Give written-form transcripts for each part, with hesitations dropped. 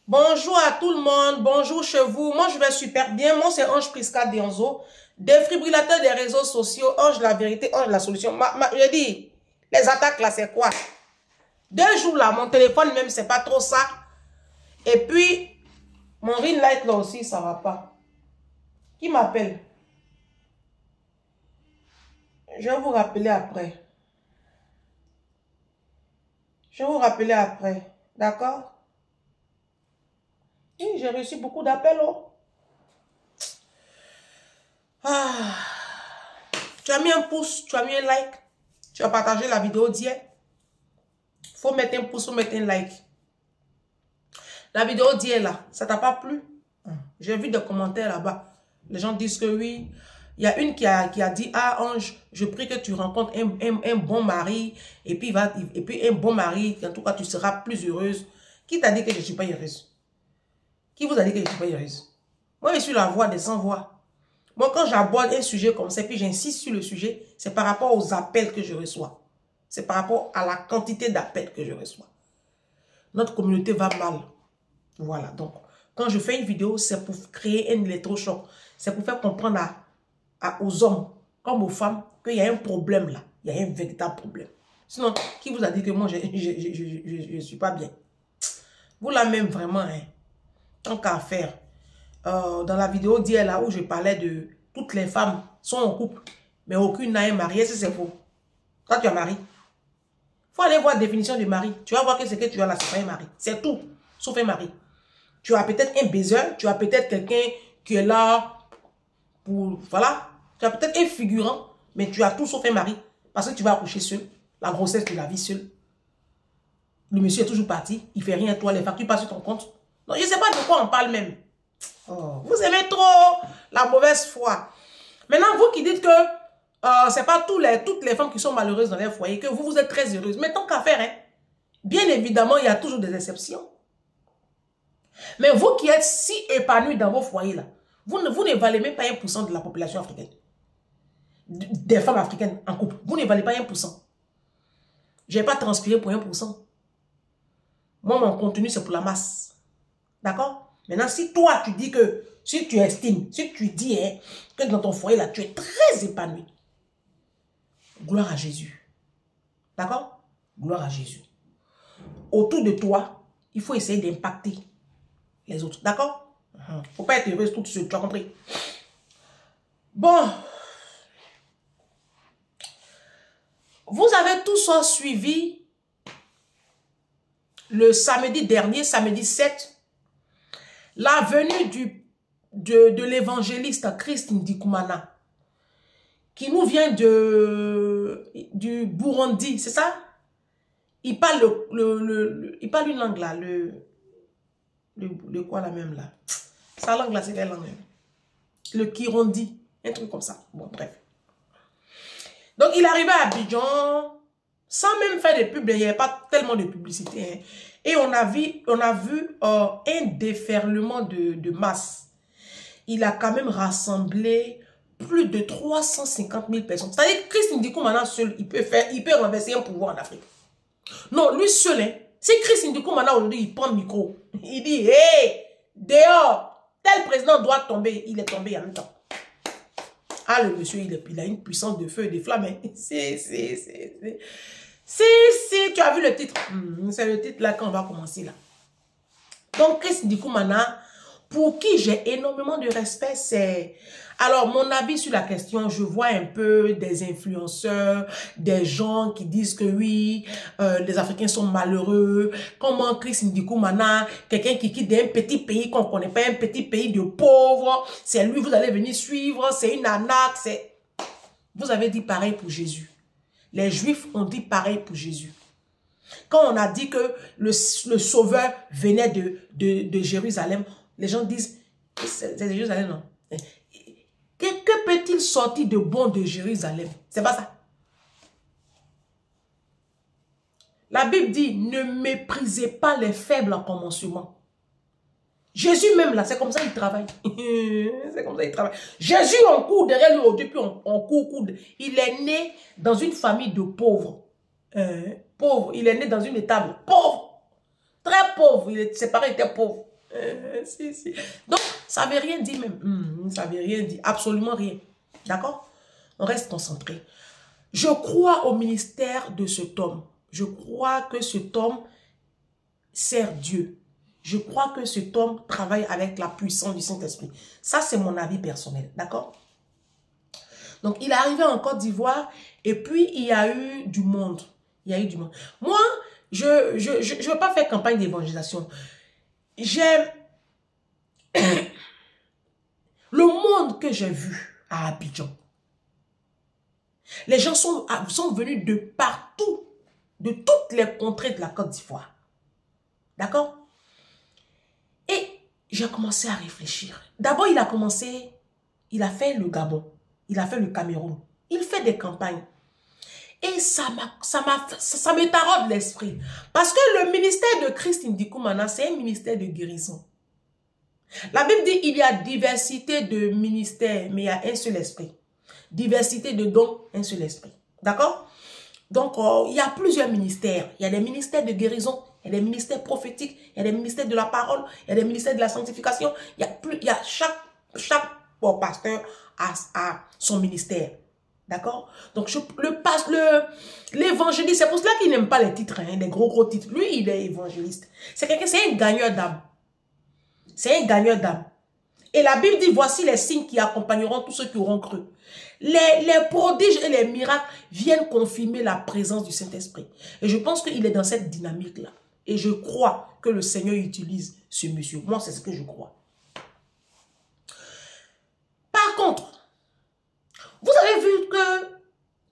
Bonjour à tout le monde, bonjour chez vous. Moi, je vais super bien. Moi, c'est Ange Prisca Dionzo, défibrillateur des réseaux sociaux. Ange la vérité, Ange la solution. Je dis, les attaques là, c'est quoi? 2 jours là, mon téléphone même, c'est pas trop ça. Et puis, mon ring light là aussi, ça va pas. Qui m'appelle? Je vais vous rappeler après. Je vais vous rappeler après. D'accord? Oui, j'ai reçu beaucoup d'appels. Oh. Ah. Tu as mis un pouce, tu as mis un like. Tu as partagé la vidéo d'hier. Faut mettre un pouce, faut mettre un like. La vidéo d'hier là, ça t'a pas plu? J'ai vu des commentaires là-bas. Les gens disent que oui. Il y a une qui a dit, ah Ange, je prie que tu rencontres un bon mari. Et puis un bon mari, en tout cas tu seras plus heureuse. Qui t'a dit que je ne suis pas heureuse? Qui vous a dit que je ne suis pas heureuse? Moi je suis la voix des sans voix. Moi quand j'aborde un sujet comme ça, puis j'insiste sur le sujet, c'est par rapport aux appels que je reçois. C'est par rapport à la quantité d'appels que je reçois. Notre communauté va mal. Voilà, donc, quand je fais une vidéo, c'est pour créer un électrochoc. C'est pour faire comprendre aux hommes, comme aux femmes, qu'il y a un problème là. Il y a un véritable problème. Sinon, qui vous a dit que moi, je ne suis pas bien? Vous là même, vraiment, hein, tant qu'à faire. Dans la vidéo d'hier là, où je parlais de toutes les femmes sont en couple, mais aucune n'a un mari. Est-ce que c'est faux? Quand tu as mari, il faut aller voir la définition de mari. Tu vas voir que ce que tu as là, c'est pas un mari. C'est tout, sauf un mari. Tu as peut-être un baiser, tu as peut-être quelqu'un qui est là pour... Voilà. Tu as peut-être un figurant, mais tu as tout sauf un mari. Parce que tu vas accoucher seul. La grossesse, tu la vis seul. Le monsieur est toujours parti. Il ne fait rien à toi. Les factures passent sur ton compte. Non, je ne sais pas de quoi on parle même. Oh, vous aimez trop la mauvaise foi. Maintenant, vous qui dites que ce n'est pas toutes les femmes qui sont malheureuses dans leur foyer, que vous êtes très heureuse. Mais tant qu'à faire, hein, bien évidemment, il y a toujours des exceptions. Mais vous qui êtes si épanouis dans vos foyers là, vous ne valez même pas 1% de la population africaine. Des femmes africaines en couple. Vous ne valez pas 1%. Je n'ai pas transpiré pour 1%. Moi, mon contenu, c'est pour la masse. D'accord? Maintenant, si toi, tu dis que, si tu estimes, si tu dis hein, que dans ton foyer là, tu es très épanoui, gloire à Jésus. D'accord? Gloire à Jésus. Autour de toi, il faut essayer d'impacter les autres. D'accord? Il ne faut pas être heureuse toute seule. Tu as compris? Bon. Vous avez tous suivi le samedi dernier, samedi 7, la venue de l'évangéliste Christ Ndikumana, qui nous vient du Burundi, c'est ça? Il parle il parle une langue là, le quoi la même là? Sa langue là, c'est quelle langue même? Le Kirundi, un truc comme ça. Bon, bref. Donc, il arrivait à Abidjan, sans même faire de pub, il n'y avait pas tellement de publicité. Hein. Et on a vu un déferlement de masse. Il a quand même rassemblé plus de 350 000 personnes. C'est-à-dire que Christ Ndikumana seul, il peut renverser un pouvoir en Afrique. Non, lui seul, hein. Si Christ Ndikumana aujourd'hui, il prend le micro, il dit, hé, dehors, tel président doit tomber. Il est tombé en même temps. Ah, le monsieur, il a une puissance de feu et de flamme. Hein. Si, tu as vu le titre. C'est le titre là qu'on va commencer là. Donc, Christ Ndikumana, pour qui j'ai énormément de respect, c'est... Alors, mon avis sur la question, je vois un peu des influenceurs, des gens qui disent que oui, les Africains sont malheureux. Comment Christ Ndikumana, quelqu'un qui quitte d'un petit pays qu'on ne connaît pas, un petit pays de pauvres, c'est lui, vous allez venir suivre, c'est une arnaque, c'est... Vous avez dit pareil pour Jésus. Les Juifs ont dit pareil pour Jésus. Quand on a dit que le Sauveur venait de Jérusalem, les gens disent, c'est de Jérusalem, non? Que peut-il sortir de bon de Jérusalem? C'est pas ça. La Bible dit, ne méprisez pas les faibles en commencement. Jésus même là, c'est comme ça qu'il travaille. C'est comme ça qu'il travaille. Jésus, on court derrière lui, depuis on court. Il est né dans une famille de pauvres. Pauvre. Il est né dans une étable pauvre. Très pauvre. Ses parents étaient pauvres. Si, si. Donc, ça ne veut rien dire même. Ça ne veut rien dire. Absolument rien. D'accord? On reste concentré. Je crois au ministère de cet homme. Je crois que cet homme sert Dieu. Je crois que cet homme travaille avec la puissance du Saint-Esprit. Ça, c'est mon avis personnel. D'accord? Donc, il est arrivé en Côte d'Ivoire et puis il y a eu du monde. Il y a eu du monde. Moi, je ne veux pas faire campagne d'évangélisation. J'aime le monde que j'ai vu à Abidjan. Les gens sont venus de partout, de toutes les contrées de la Côte d'Ivoire. D'accord? Et j'ai commencé à réfléchir. D'abord, il a fait le Gabon, il a fait le Cameroun, il fait des campagnes. Et ça me taraude l'esprit. Parce que le ministère de Christ Ndikoumana, c'est un ministère de guérison. La Bible dit qu'il y a diversité de ministères, mais il y a un seul esprit. Diversité de dons, un seul esprit. D'accord? Donc, il y a plusieurs ministères. Il y a des ministères de guérison, il y a des ministères prophétiques, il y a des ministères de la parole, il y a des ministères de la sanctification. Chaque pasteur a son ministère. D'accord? Donc, l'évangéliste, c'est pour cela qu'il n'aime pas les titres, hein, les gros titres. Lui, il est évangéliste. C'est un gagneur d'âme. C'est un gagneur d'âme. Et la Bible dit, voici les signes qui accompagneront tous ceux qui auront cru. Les prodiges et les miracles viennent confirmer la présence du Saint-Esprit. Et je pense qu'il est dans cette dynamique-là. Et je crois que le Seigneur utilise ce monsieur. Moi, c'est ce que je crois. Par contre, vous avez vu que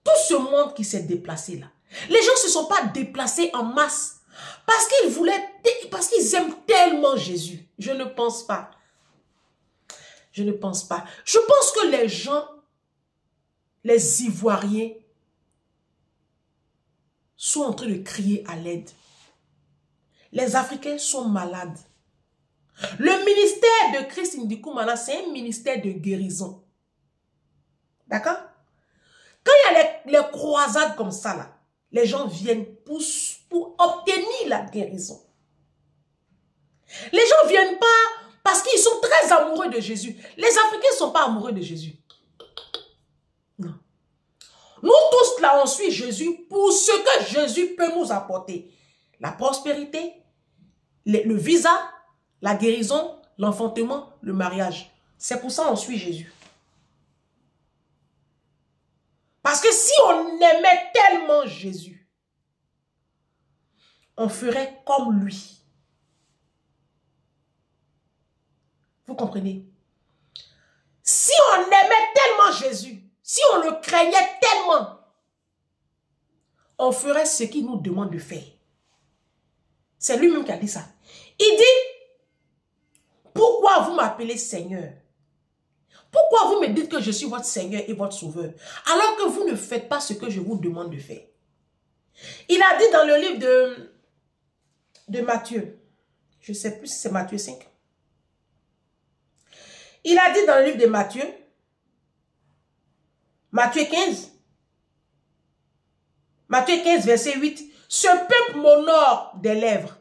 tout ce monde qui s'est déplacé là, les gens ne se sont pas déplacés en masse parce qu'ils aiment tellement Jésus. Je ne pense pas. Je ne pense pas. Je pense que les gens, les Ivoiriens, sont en train de crier à l'aide. Les Africains sont malades. Le ministère de Christ Ndikoumana, c'est un ministère de guérison. D'accord? Quand il y a les croisades comme ça, là, les gens viennent pour obtenir la guérison. Les gens ne viennent pas parce qu'ils sont très amoureux de Jésus. Les Africains ne sont pas amoureux de Jésus. Non. Nous tous là, on suit Jésus pour ce que Jésus peut nous apporter. La prospérité, le visa, la guérison, l'enfantement, le mariage. C'est pour ça qu'on suit Jésus. Parce que si on aimait tellement Jésus, on ferait comme lui. Vous comprenez? Si on aimait tellement Jésus, si on le craignait tellement, on ferait ce qu'il nous demande de faire. C'est lui-même qui a dit ça. Il dit, pourquoi vous m'appelez Seigneur? Pourquoi vous me dites que je suis votre Seigneur et votre Sauveur, alors que vous ne faites pas ce que je vous demande de faire? Il a dit dans le livre de Matthieu, je ne sais plus si c'est Matthieu 5. Il a dit dans le livre de Matthieu, Matthieu 15, verset 8, « Ce peuple m'honore des lèvres,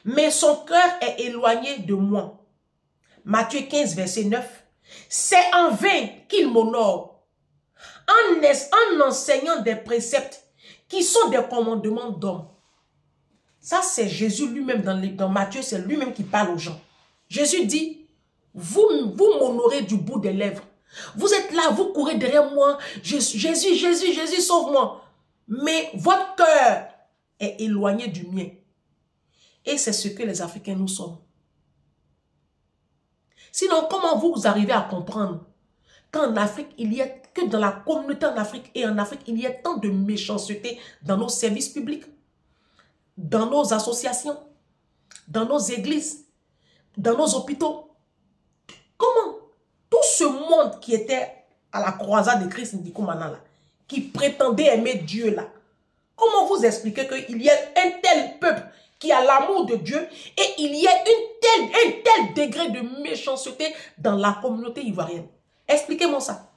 mais son cœur est éloigné de moi. » Matthieu 15, verset 9, « C'est en vain qu'il m'honore, en enseignant des préceptes qui sont des commandements d'hommes. » Ça, c'est Jésus lui-même dans Matthieu, c'est lui-même qui parle aux gens. Jésus dit, vous m'honorez du bout des lèvres. Vous êtes là, vous courez derrière moi. Jésus, Jésus, sauve-moi. Mais votre cœur est éloigné du mien. Et c'est ce que les Africains nous sommes. Sinon, comment vous arrivez à comprendre qu'en Afrique, que dans la communauté en Afrique et en Afrique, il y a tant de méchanceté dans nos services publics, dans nos associations, dans nos églises, dans nos hôpitaux? Comment tout ce monde qui était à la croisade de Christ Ndikoumana là, qui prétendait aimer Dieu là, comment vous expliquez qu'il y a un tel peuple qui a l'amour de Dieu et il y a un tel degré de méchanceté dans la communauté ivoirienne? Expliquez-moi ça.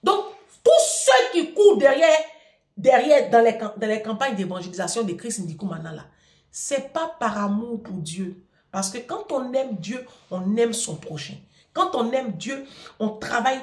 Donc, tous ceux qui courent derrière dans les campagnes d'évangélisation de Christ Ndikoumana là, c'est pas par amour pour Dieu, Parce que quand on aime Dieu, on aime son prochain. Quand on aime Dieu, on travaille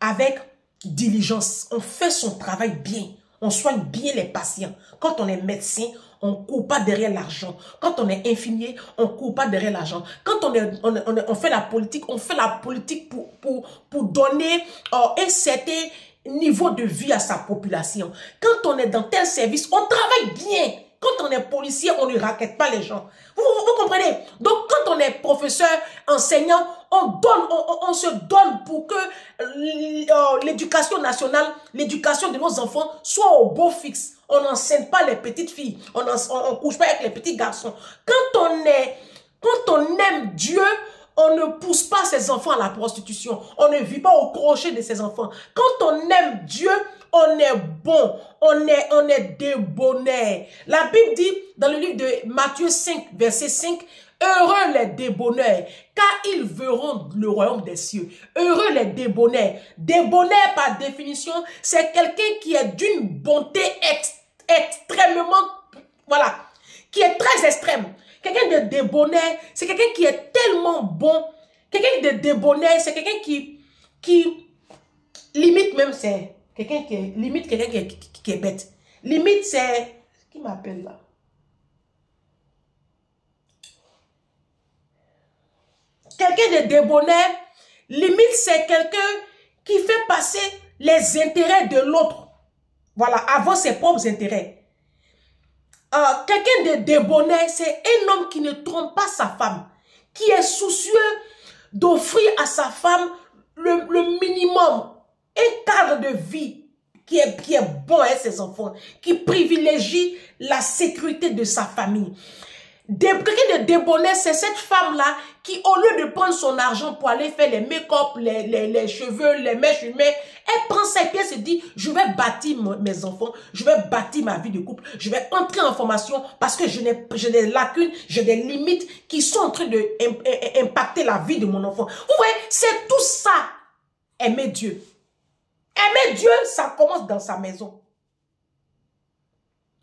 avec diligence. On fait son travail bien. On soigne bien les patients. Quand on est médecin, on ne court pas derrière l'argent. Quand on est infirmier, on ne court pas derrière l'argent. Quand on fait la politique, on fait la politique pour donner un certain niveau de vie à sa population. Quand on est dans tel service, on travaille bien. Quand on est policier, on ne raquette pas les gens. Vous comprenez? Donc, quand on est professeur, enseignant, on se donne pour que l'éducation nationale, l'éducation de nos enfants soit au beau fixe. On n'enseigne pas les petites filles. On ne couche pas avec les petits garçons. Quand on aime Dieu, on ne pousse pas ses enfants à la prostitution. On ne vit pas au crochet de ses enfants. Quand on aime Dieu, on est bon. On est débonnaire. La Bible dit dans le livre de Matthieu 5, verset 5, heureux les débonnaires, car ils verront le royaume des cieux. Heureux les débonnaires. Débonnaire, par définition, c'est quelqu'un qui est d'une bonté extrêmement, voilà, qui est très extrême. Quelqu'un de débonnaire, c'est quelqu'un qui est tellement bon. Quelqu'un de débonnaire, c'est quelqu'un qui limite même, c'est quelqu'un qui est, limite quelqu'un qui est bête. Limite, c'est, qui m'appelle là? Quelqu'un de débonnaire, limite, c'est quelqu'un qui fait passer les intérêts de l'autre. Voilà, avant ses propres intérêts. Quelqu'un de débonnaire, c'est un homme qui ne trompe pas sa femme, qui est soucieux d'offrir à sa femme le minimum, un cadre de vie qui est bon à ses enfants, qui privilégie la sécurité de sa famille. Quelqu'un de débonnaire, c'est cette femme-là qui, au lieu de prendre son argent pour aller faire les make-up, les cheveux, les mèches humaines, elle prend ses pieds et se dit, je vais bâtir mes enfants, je vais bâtir ma vie de couple, je vais entrer en formation parce que j'ai des lacunes, j'ai des limites qui sont en train d'impacter la vie de mon enfant. Vous voyez, c'est tout ça, aimer Dieu. Aimer Dieu, ça commence dans sa maison.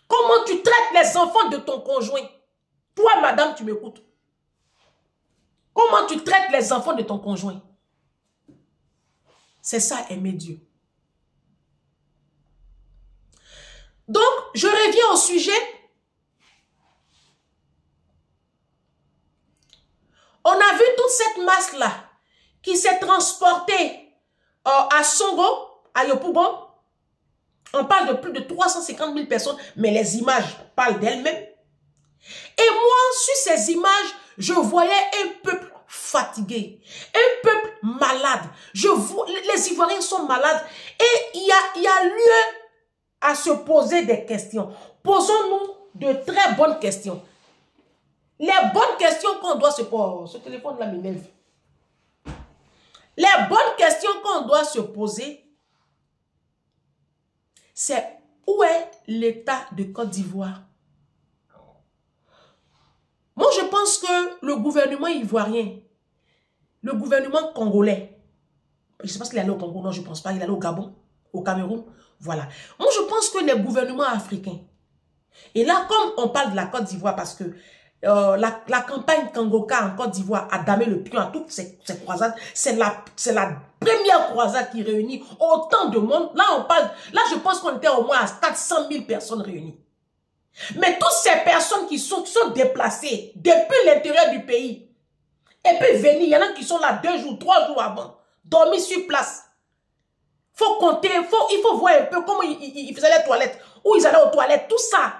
Comment tu traites les enfants de ton conjoint? Toi, madame, tu m'écoutes. Comment tu traites les enfants de ton conjoint? C'est ça, aimer Dieu. Donc, je reviens au sujet. On a vu toute cette masse-là qui s'est transportée à Songo, à Yopougon. On parle de plus de 350 000 personnes, mais les images parlent d'elles-mêmes. Et moi, sur ces images, je voyais un peuple fatigué, un peuple malade. Les Ivoiriens sont malades et il y a lieu à se poser des questions. Posons-nous de très bonnes questions. Les bonnes questions qu'on doit se poser, ce téléphone-là m'énerve. Les bonnes questions qu'on doit se poser, c'est où est l'État de Côte d'Ivoire? Moi, je pense que le gouvernement ivoirien, le gouvernement congolais, je ne sais pas s'il est allé au Congo, non, je ne pense pas, il est allé au Gabon, au Cameroun, voilà. Moi, je pense que les gouvernements africains, et là, comme on parle de la Côte d'Ivoire, parce que la campagne Kangoka en Côte d'Ivoire a damé le pion à toutes ces croisades, c'est la première croisade qui réunit autant de monde. Là, je pense qu'on était au moins à 400 000 personnes réunies. Mais toutes ces personnes qui sont déplacées depuis l'intérieur du pays, et puis venir, il y en a qui sont là 2 jours, 3 jours avant, dormir sur place. Faut compter, il faut voir un peu comment ils faisaient les toilettes, où ils allaient aux toilettes, tout ça.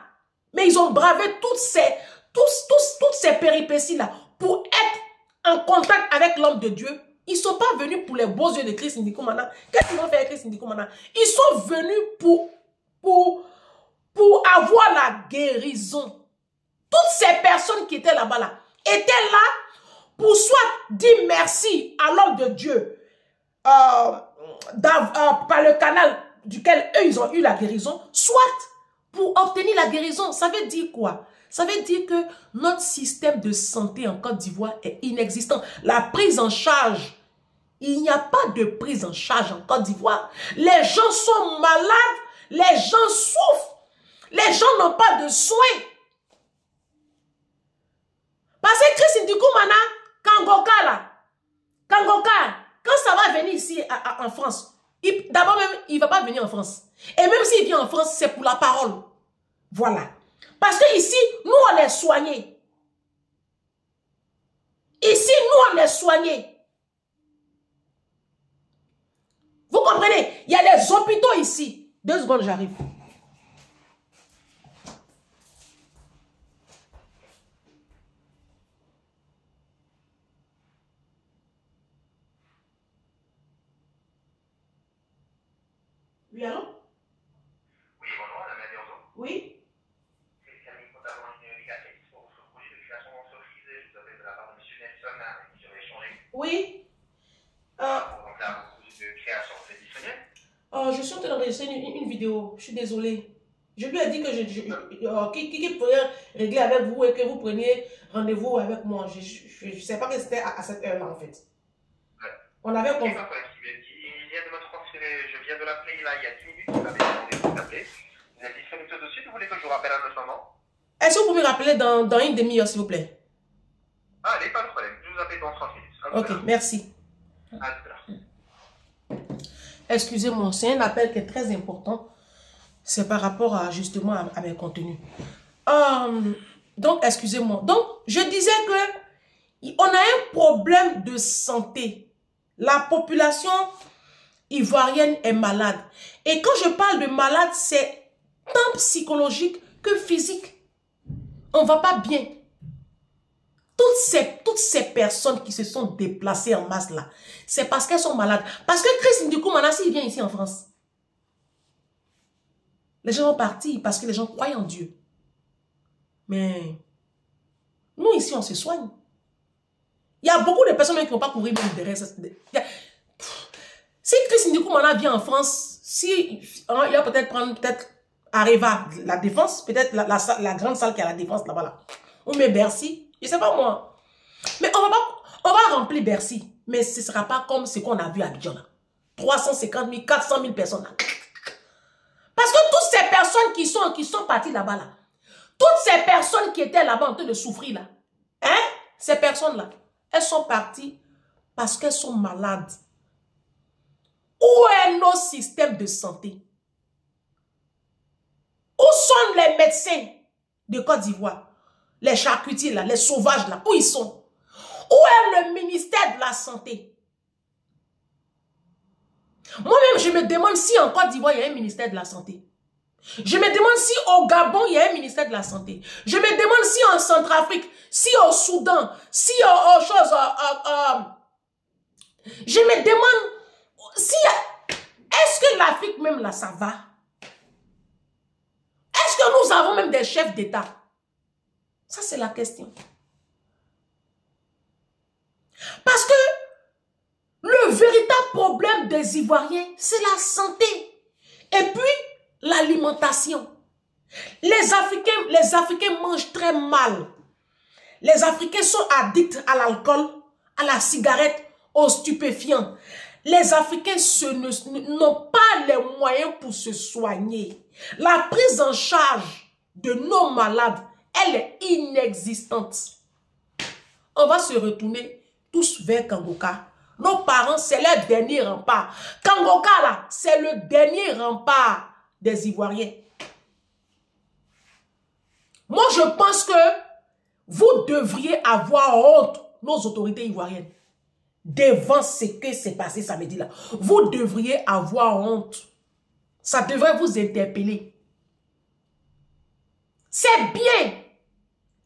Mais ils ont bravé toutes ces péripéties-là pour être en contact avec l'homme de Dieu. Ils ne sont pas venus pour les beaux yeux de Christ Ndikumana. Qu'est-ce qu'ils vont faire avec Christ Ndikumana? Ils sont venus pour avoir la guérison. Toutes ces personnes qui étaient là-bas, étaient là pour soit dire merci à l'homme de Dieu par le canal duquel eux, ils ont eu la guérison, soit pour obtenir la guérison. Ça veut dire quoi? Ça veut dire que notre système de santé en Côte d'Ivoire est inexistant. La prise en charge, il n'y a pas de prise en charge en Côte d'Ivoire. Les gens sont malades, les gens souffrent. Les gens n'ont pas de soins. Parce que Christ Christine Dikoumana, Kangoka là, Kangoka, quand ça va venir ici en France, d'abord même, il ne va pas venir en France. Et même s'il vient en France, c'est pour la parole. Voilà. Parce que ici, nous, on est soignés. Ici, nous, on est soignés. Vous comprenez? Il y a les hôpitaux ici. 2 secondes, j'arrive. Oui, allô? Oui, bonjour, madame la Diorzo. Oui? C'est le service comptable en ingénierie mécanique pour votre projet de création d'entreprise. Je vous appelle de la part de M. Nelson, avec qui j'aurais échangé. Oui? Donc là, votre projet de création, c'est disponible? Je suis en train d'enregistrer une vidéo. Je suis désolée. Je lui ai dit que qui pourrait régler avec vous et que vous preniez rendez-vous avec moi. Je ne sais pas que c'était à cette heure-là, en fait. Ouais. On avait... Il vient de me transférer, je viens de l'appeler là il y a 10 minutes, il m'avait demandé de vous appeler. Vous êtes disponible tout de suite ou vous voulez que je vous rappelle à notre moment? Est-ce que vous pouvez me rappeler dans une demi-heure, s'il vous plaît? Allez, pas de problème, je vous appelle dans 30 minutes. Ok, merci. À tout à l'heure. Excusez-moi, c'est un appel qui est très important. C'est par rapport à justement à mes contenus. Donc, excusez-moi. Donc, je disais que on a un problème de santé. La population ivoirienne est malade. Et quand je parle de malade, c'est tant psychologique que physique. On ne va pas bien. Toutes ces personnes qui se sont déplacées en masse là, c'est parce qu'elles sont malades. Parce que Christine Dikoumana, s'il vient ici en France, les gens vont partir parce que les gens croient en Dieu. Mais nous ici, on se soigne. Il y a beaucoup de personnes qui ne vont pas courir même derrière. Si Christine Dikoumana vient en France, il va peut-être prendre Areva, la Défense, peut-être la grande salle qui a la Défense là-bas. Là. Ou mais Bercy, je ne sais pas moi. Mais on va remplir Bercy. Mais ce ne sera pas comme ce qu'on a vu à Abidjan là. 350 000, 400 000 personnes là. Parce que toutes ces personnes qui sont parties là-bas là, toutes ces personnes qui étaient là-bas en train de souffrir là, hein, ces personnes-là, elles sont parties parce qu'elles sont malades. Où est nos systèmes de santé? Où sont les médecins de Côte d'Ivoire? Les charcutiers là, les sauvages là, où ils sont? Où est le ministère de la Santé? Moi-même, je me demande si en Côte d'Ivoire, il y a un ministère de la Santé. Je me demande si au Gabon, il y a un ministère de la Santé. Je me demande si en Centrafrique, si au Soudan, si aux choses... je me demande si... Est-ce que l'Afrique même là, ça va? Est-ce que nous avons même des chefs d'État? Ça, c'est la question. Parce que le véritable problème des Ivoiriens, c'est la santé. Et puis, l'alimentation. Les Africains mangent très mal. Les Africains sont addicts à l'alcool, à la cigarette, aux stupéfiants. Les Africains n'ont pas les moyens pour se soigner. La prise en charge de nos malades, elle est inexistante. On va se retourner tous vers Kangoka. Nos parents, c'est leur dernier rempart. Kangoka, là, c'est le dernier rempart des Ivoiriens. Moi, je pense que vous devriez avoir honte, nos autorités ivoiriennes, devant ce que s'est passé samedi là. Vous devriez avoir honte. Ça devrait vous interpeller. C'est bien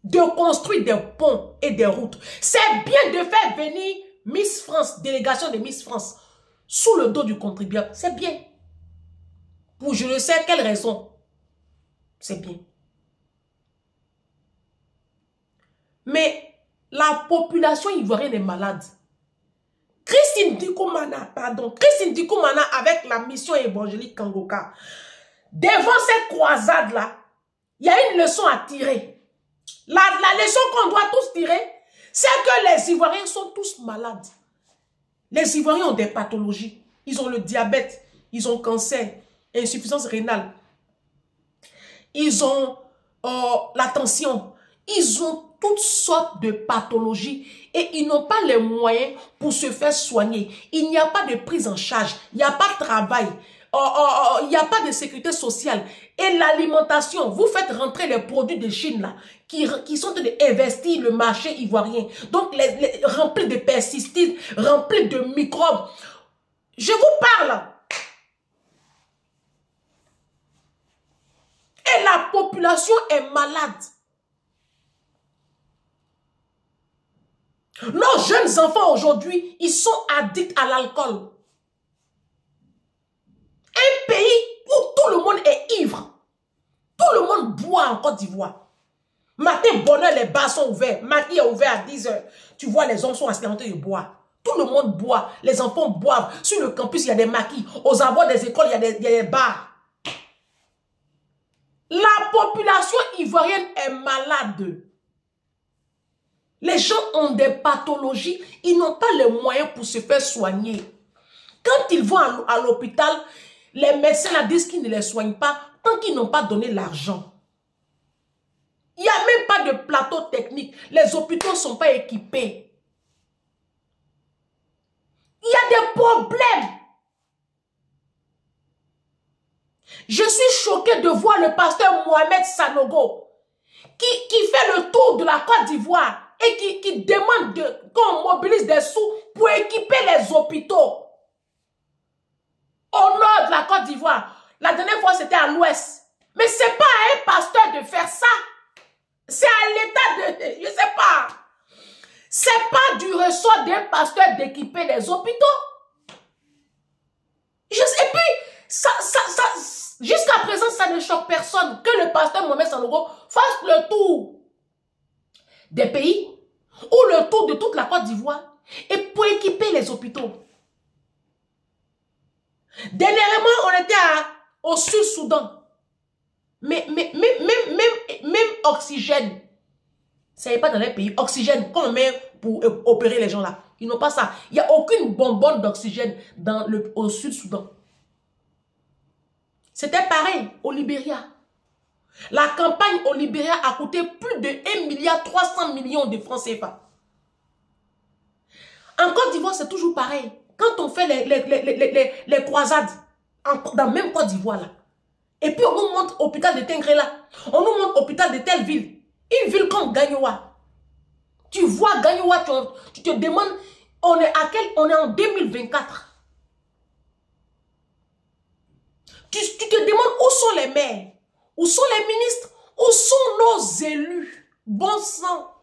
de construire des ponts et des routes. C'est bien de faire venir Miss France, délégation de Miss France, sous le dos du contribuable. C'est bien. Pour je ne sais quelle raison. C'est bien. Mais la population ivoirienne est malade. Christine Dikoumana avec la mission évangélique Kangoka, devant cette croisade-là, il y a une leçon à tirer. La leçon qu'on doit tous tirer, c'est que les Ivoiriens sont tous malades. Les Ivoiriens ont des pathologies. Ils ont le diabète, ils ont le cancer, insuffisance rénale. Ils ont la tension. Ils ont toutes sortes de pathologies et ils n'ont pas les moyens pour se faire soigner. Il n'y a pas de prise en charge, il n'y a pas de travail, il n'y a pas de sécurité sociale. Et l'alimentation, vous faites rentrer les produits de Chine là, qui sont en train d'investir le marché ivoirien. Donc, remplis de pesticides, remplis de microbes. Je vous parle. Et la population est malade. Nos jeunes enfants aujourd'hui, ils sont addicts à l'alcool. Un pays où tout le monde est ivre. Tout le monde boit en Côte d'Ivoire. Matin, bonheur, les bars sont ouverts. Maki est ouvert à 10 h. Tu vois, les hommes sont assis en train de boire. Tout le monde boit. Les enfants boivent. Sur le campus, il y a des maquis. Aux abords des écoles, il y a des bars. La population ivoirienne est malade. Les gens ont des pathologies. Ils n'ont pas les moyens pour se faire soigner. Quand ils vont à l'hôpital, les médecins là disent qu'ils ne les soignent pas tant qu'ils n'ont pas donné l'argent. Il n'y a même pas de plateau technique. Les hôpitaux ne sont pas équipés. Il y a des problèmes. Je suis choquée de voir le pasteur Mohamed Sanogo qui fait le tour de la Côte d'Ivoire et qui demande qu'on mobilise des sous pour équiper les hôpitaux. Au nord de la Côte d'Ivoire. La dernière fois, c'était à l'ouest. Mais ce n'est pas à un pasteur de faire ça. C'est à l'État de... Je ne sais pas. Ce n'est pas du ressort d'un pasteur d'équiper les hôpitaux. Et puis, jusqu'à présent, ça ne choque personne que le pasteur Mohamed Sanogo fasse le tour des pays ou le tour de toute la Côte d'Ivoire et pour équiper les hôpitaux. Dernièrement, on était au Sud-Soudan. Mais même oxygène, ça n'est pas dans les pays. Oxygène, qu'on met pour opérer les gens là. Ils n'ont pas ça. Il n'y a aucune bonbonne d'oxygène au Sud-Soudan. C'était pareil au Libéria. La campagne au Libéria a coûté plus de 1,3 milliard de francs CFA. En Côte d'Ivoire, c'est toujours pareil. Quand on fait les croisades, dans le même Côte d'Ivoire là, et puis on nous montre l'hôpital de Tengré là, on nous montre l'hôpital de telle ville, une ville comme Gagnoa. Tu vois Gagnoa, tu te demandes, on est en 2024. Tu te demandes où sont les maires, où sont les ministres, où sont nos élus. Bon sang.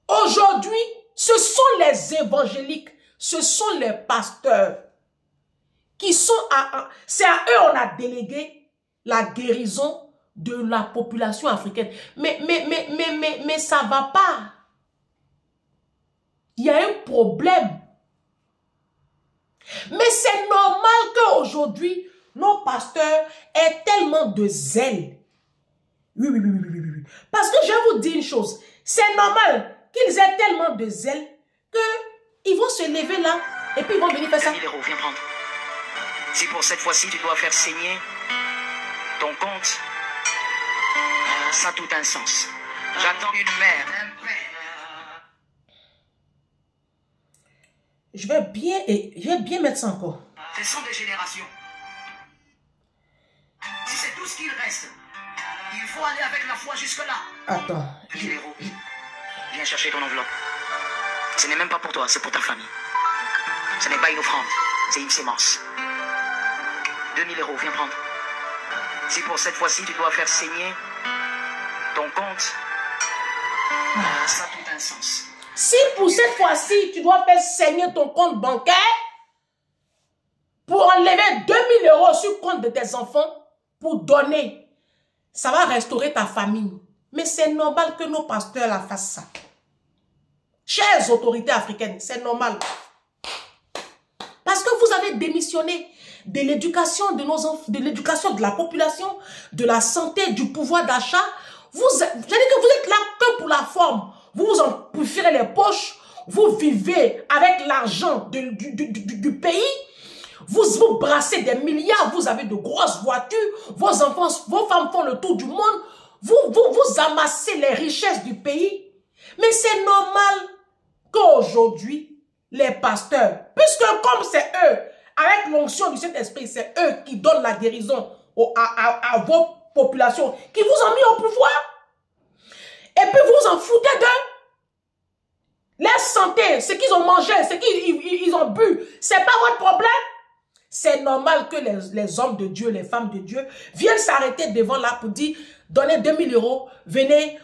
Aujourd'hui, ce sont les évangéliques, ce sont les pasteurs qui sont c'est à eux on a délégué la guérison de la population africaine. Mais ça ne va pas. Il y a un problème. Mais c'est normal qu'aujourd'hui, nos pasteurs aient tellement de zèle. Oui. Parce que je vais vous dire une chose. C'est normal qu'ils aient tellement de zèle qu'ils vont se lever là et puis ils vont venir faire ça. 1000 €, viens prendre. Si pour cette fois-ci, tu dois faire saigner ton compte, ça a tout un sens. J'attends une mère, un père. Je vais bien mettre ça encore. Ce sont des générations. Si c'est tout ce qu'il reste, il faut aller avec la foi jusque-là. Attends. 1000 €. Viens chercher ton enveloppe. Ce n'est même pas pour toi, c'est pour ta famille. Ce n'est pas une offrande, c'est une sémence. 2000 €, viens prendre. Si pour cette fois-ci, tu dois faire saigner ton compte, ça a tout un sens. Si pour cette fois-ci, tu dois faire saigner ton compte bancaire pour enlever 2000 € sur le compte de tes enfants pour donner, ça va restaurer ta famille. Mais c'est normal que nos pasteurs la fassent ça. Chères autorités africaines, c'est normal. Parce que vous avez démissionné de l'éducation de nos enfants, de l'éducation de la population, de la santé, du pouvoir d'achat. J'allais dire que vous êtes là que pour la forme. Vous vous empoufferez les poches, vous vivez avec l'argent du pays, vous brassez des milliards, vous avez de grosses voitures, vos enfants, vos femmes font le tour du monde, Vous amassez les richesses du pays. Mais c'est normal qu'aujourd'hui, les pasteurs, puisque comme c'est eux, avec l'onction du Saint-Esprit, c'est eux qui donnent la guérison à vos populations, qui vous ont mis au pouvoir. Et puis vous en foutez d'eux. Leur santé, ce qu'ils ont mangé, ce qu'ils ont bu, c'est pas votre problème. C'est normal que les hommes de Dieu, les femmes de Dieu, viennent s'arrêter devant là pour dire, donnez 2000 €, venez,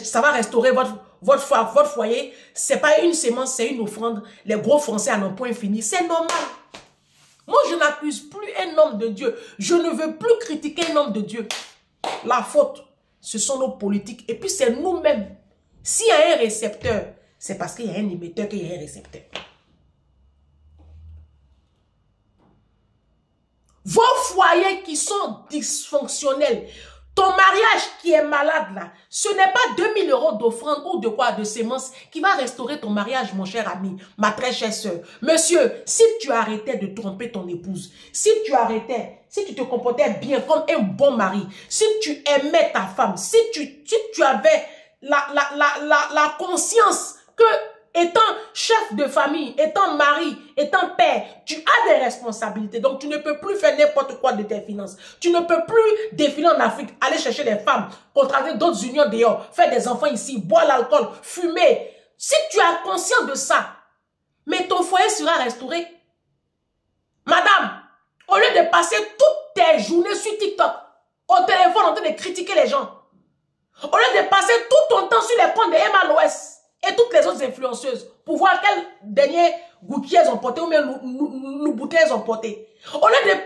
ça va restaurer votre foyer. C'est pas une sémence, c'est une offrande. Les gros Français en ont point fini. C'est normal. Moi, je n'accuse plus un homme de Dieu. Je ne veux plus critiquer un homme de Dieu. La faute, ce sont nos politiques. Et puis, c'est nous-mêmes. S'il y a un récepteur, c'est parce qu'il y a un émetteur qu'il y a un récepteur. Vos foyers qui sont dysfonctionnels, ton mariage qui est malade là, ce n'est pas 2000 € d'offrande ou de quoi, de sémence qui va restaurer ton mariage, mon cher ami, ma très chère soeur. Monsieur, si tu arrêtais de tromper ton épouse, si tu te comportais bien comme un bon mari, si tu aimais ta femme, si tu avais la conscience que étant chef de famille, étant mari, étant père, tu as des responsabilités. Donc, tu ne peux plus faire n'importe quoi de tes finances. Tu ne peux plus défiler en Afrique, aller chercher des femmes, contracter d'autres unions dehors, faire des enfants ici, boire l'alcool, fumer. Si tu as conscience de ça, mais ton foyer sera restauré. Madame, au lieu de passer toutes tes journées sur TikTok, au téléphone en train de critiquer les gens, au lieu de passer tout ton temps sur les comptes de MLOS, et toutes les autres influenceuses, pour voir quel dernier gouttier elles ont porté ou bien nous bouteilles elles ont porté. Au lieu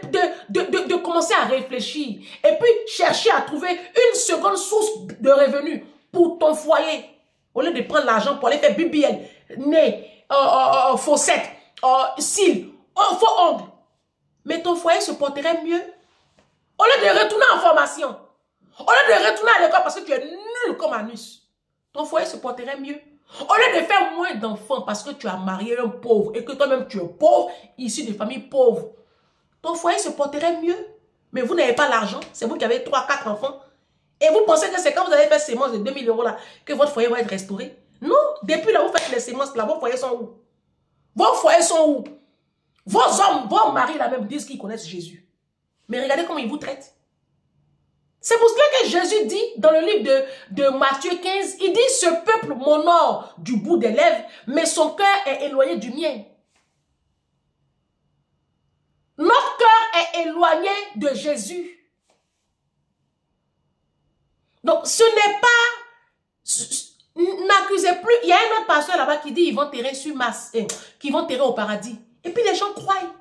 de commencer à réfléchir et puis chercher à trouver une seconde source de revenus pour ton foyer, au lieu de prendre l'argent pour aller faire BBL, nez, fossettes, cils, faux ongles, mais ton foyer se porterait mieux. Au lieu de retourner en formation, au lieu de retourner à l'école parce que tu es nul comme anus, ton foyer se porterait mieux. Au lieu de faire moins d'enfants parce que tu as marié un pauvre et que toi-même tu es pauvre, issu de famille pauvre, ton foyer se porterait mieux. Mais vous n'avez pas l'argent, c'est vous qui avez 3-4 enfants. Et vous pensez que c'est quand vous allez faire sémence de 2000 € là, que votre foyer va être restauré? Non, depuis là, vous faites les sémences là, vos foyers sont où? Vos foyers sont où? Vos hommes, vos maris là même disent qu'ils connaissent Jésus. Mais regardez comment ils vous traitent. C'est pour cela que Jésus dit dans le livre de Matthieu 15, il dit, ce peuple m'honore du bout des lèvres, mais son cœur est éloigné du mien. Notre cœur est éloigné de Jésus. Donc ce n'est pas, n'accusez plus, il y a un autre pasteur là-bas qui dit, ils vont terrer sur masse, qu'ils vont terrer au paradis. Et puis les gens croient.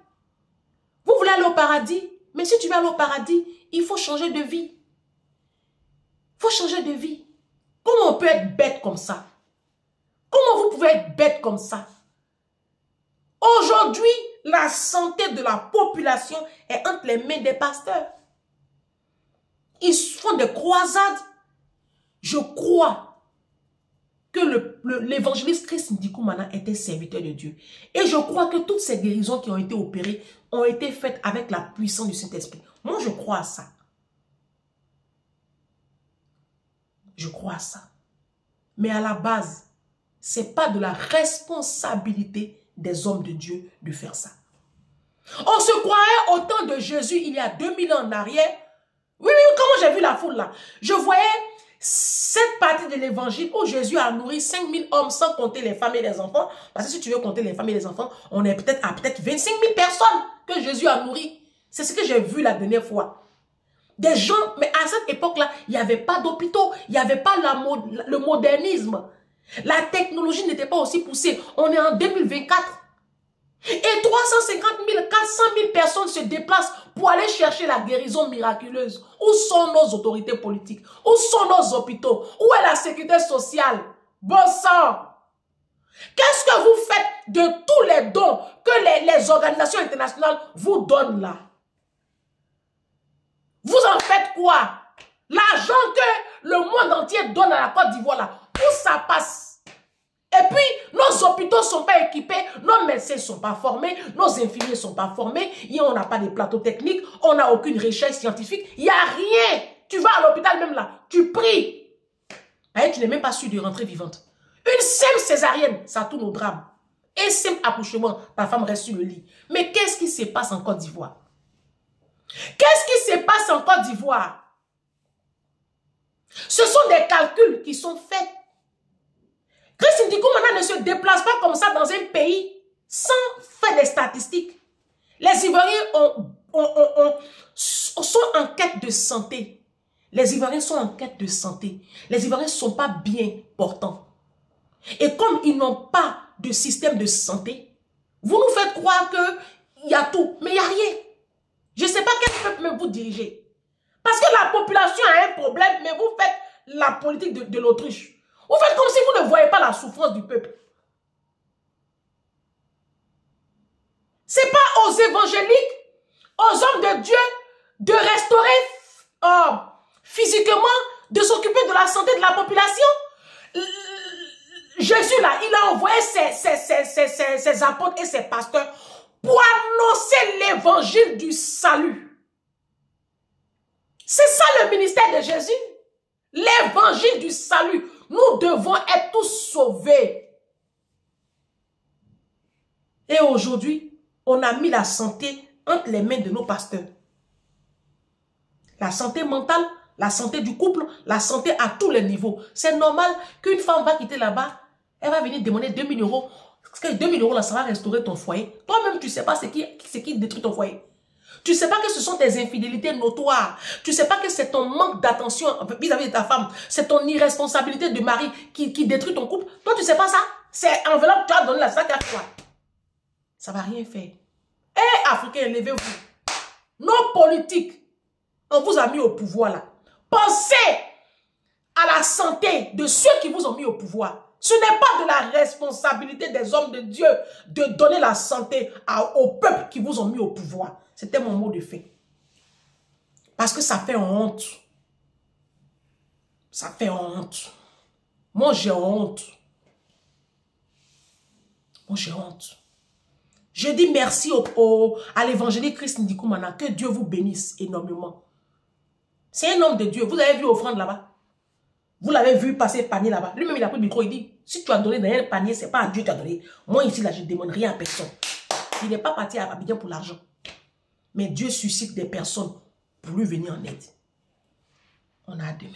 Vous voulez aller au paradis, mais si tu veux aller au paradis, il faut changer de vie. Il faut changer de vie. Comment on peut être bête comme ça? Comment vous pouvez être bête comme ça? Aujourd'hui, la santé de la population est entre les mains des pasteurs. Ils font des croisades. Je crois que l'évangéliste Chris Ndikoumana était serviteur de Dieu. Et je crois que toutes ces guérisons qui ont été opérées ont été faites avec la puissance du Saint-Esprit. Moi, je crois à ça. Je crois à ça. Mais à la base, ce n'est pas de la responsabilité des hommes de Dieu de faire ça. On se croirait au temps de Jésus il y a 2000 ans en arrière. Oui, comment j'ai vu la foule là? Je voyais cette partie de l'évangile où Jésus a nourri 5000 hommes sans compter les femmes et les enfants. Parce que si tu veux compter les femmes et les enfants, on est peut-être à 25 000 personnes que Jésus a nourri. C'est ce que j'ai vu la dernière fois. Des gens, mais à cette époque-là, il n'y avait pas d'hôpitaux, il n'y avait pas le modernisme. La technologie n'était pas aussi poussée. On est en 2024. Et 350 000, 400 000 personnes se déplacent pour aller chercher la guérison miraculeuse. Où sont nos autorités politiques? Où sont nos hôpitaux? Où est la sécurité sociale? Bon sang! Qu'est-ce que vous faites de tous les dons que les organisations internationales vous donnent là? Vous en faites quoi? L'argent que le monde entier donne à la Côte d'Ivoire là, où ça passe? Et puis, nos hôpitaux ne sont pas équipés, nos médecins ne sont pas formés, nos infirmiers ne sont pas formés, et on n'a pas de plateau technique, on n'a aucune recherche scientifique, il n'y a rien. Tu vas à l'hôpital même là, tu pries. Et tu n'es même pas sûr de rentrer vivante. Une simple césarienne, ça tourne au drame. Un simple accouchement, ta femme reste sur le lit. Mais qu'est-ce qui se passe en Côte d'Ivoire? Qu'est-ce qui se passe en Côte d'Ivoire? Ce sont des calculs qui sont faits. Christine Dikoumana ne se déplace pas comme ça dans un pays sans faire des statistiques. Les Ivoiriens sont en quête de santé. Les Ivoiriens sont en quête de santé. Les Ivoiriens ne sont pas bien portants. Et comme ils n'ont pas de système de santé, vous nous faites croire qu'il y a tout, mais il n'y a rien. Je ne sais pas quel peuple même vous dirigez. Parce que la population a un problème, mais vous faites la politique de l'autruche. Vous faites comme si vous ne voyez pas la souffrance du peuple. Ce n'est pas aux évangéliques, aux hommes de Dieu, de restaurer physiquement, de s'occuper de la santé de la population. Jésus, là, il a envoyé ses apôtres et ses pasteurs pour annoncer l'évangile du salut. C'est ça le ministère de Jésus. L'évangile du salut. Nous devons être tous sauvés. Et aujourd'hui, on a mis la santé entre les mains de nos pasteurs. La santé mentale, la santé du couple, la santé à tous les niveaux. C'est normal qu'une femme va quitter là-bas, elle va venir demander 2000 euros. Parce que 2000 euros, là, ça va restaurer ton foyer. Toi-même, tu ne sais pas ce qui détruit ton foyer. Tu ne sais pas que ce sont tes infidélités notoires. Tu ne sais pas que c'est ton manque d'attention vis-à-vis de ta femme. C'est ton irresponsabilité de mari qui détruit ton couple. Toi, tu ne sais pas ça. C'est enveloppe que tu as donné là, ça qu'à toi. Ça ne va rien faire. Eh, Africains, levez-vous. Nos politiques, on vous a mis au pouvoir là. Pensez à la santé de ceux qui vous ont mis au pouvoir. Ce n'est pas de la responsabilité des hommes de Dieu de donner la santé au peuple qui vous ont mis au pouvoir. C'était mon mot de fin. Parce que ça fait honte. Ça fait honte. Moi, j'ai honte. Moi, j'ai honte. Je dis merci à l'évangélique Christine Dikoumana. Que Dieu vous bénisse énormément. C'est un homme de Dieu. Vous avez vu offrande là-bas? Vous l'avez vu passer le panier là-bas. Lui-même, il a pris le micro, il dit, si tu as donné dans un panier, ce n'est pas à Dieu que tu as donné. Moi, ici, là, je ne demande rien à personne. Il n'est pas parti à Abidjan pour l'argent. Mais Dieu suscite des personnes pour lui venir en aide. On a hâte demain.